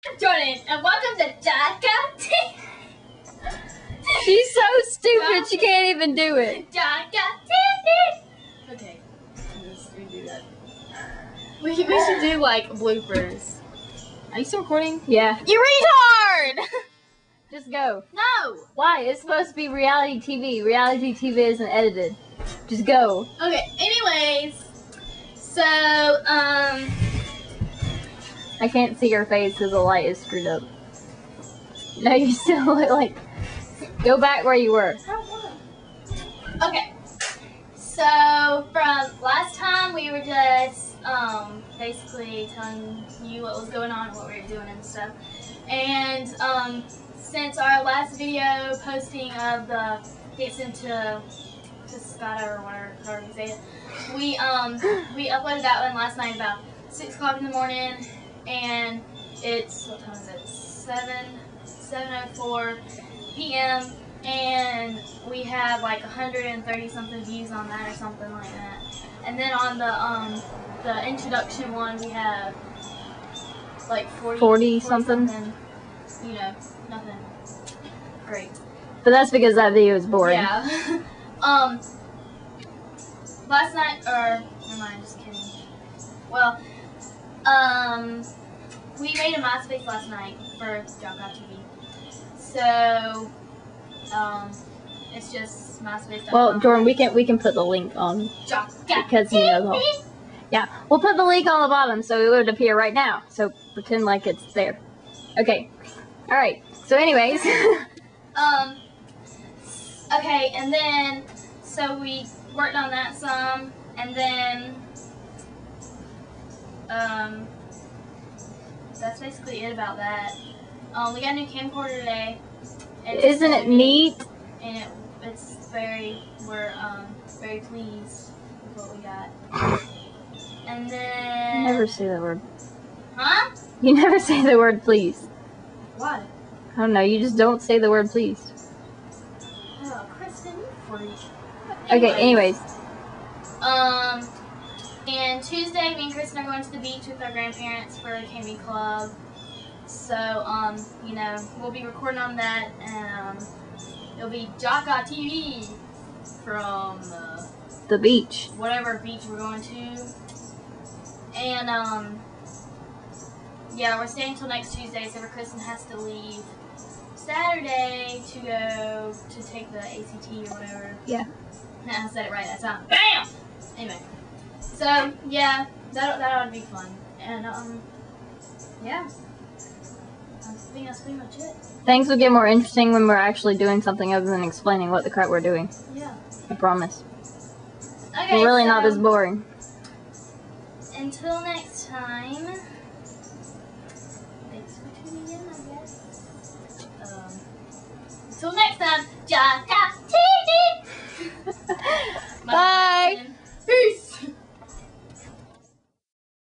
Jordan, and welcome to jakaTV. She's so stupid, she can't even do it. jakaTV. Okay, let's redo that. We should do like bloopers. Are you still recording? Yeah. You retard! Just go. No! Why? It's supposed to be reality TV. Reality TV isn't edited. Just go. Okay, anyways. So, I can't see your face because the light is screwed up. No, you still look like... Go back where you were. okay. So, from last time we were just, basically telling you what was going on, what we were doing and stuff. And, since our last video posting of the gets into Cascada or whatever, however you say it, we uploaded that one last night about 6 o'clock in the morning, and it's, what time is it? 7:04 p.m. and we have like 130 something views on that or something like that. And then on the introduction one we have like 40 something. You know, nothing great. But that's because that video is boring. Yeah. Last night, or never mind, just kidding. Well, we made a MySpace last night for jakaTV. So, it's just MySpace.com. Well, Jordan, we can put the link on because you know the whole. Yeah, we'll put the link on the bottom so it would appear right now. So pretend like it's there. Okay. All right. So, anyways. Okay, and then so we worked on that some, and then that's basically it about that. We got a new camcorder today. Isn't it neat? And we're very pleased with what we got. And then You never say that word. Huh? You never say the word please. What? I don't know. You just don't say the word please. Oh, Kristen, you freak. Okay. Anyways. And Tuesday, me and Kristen are going to the beach with our grandparents for a camping club. So, you know, we'll be recording on that, and it'll be jakaTV from The beach. whatever beach we're going to. And, yeah, we're staying until next Tuesday, so Kristen has to leave Saturday to go to take the ACT or whatever. Yeah. I said it right that time. Bam! Anyway. So, yeah, that ought to be fun. And, yeah. I think that's pretty much it. Things will get more interesting when we're actually doing something other than explaining what the crap we're doing. Yeah. I promise. Okay, We're really so, not this boring. Until next time. Thanks for tuning in, I guess. Until next time,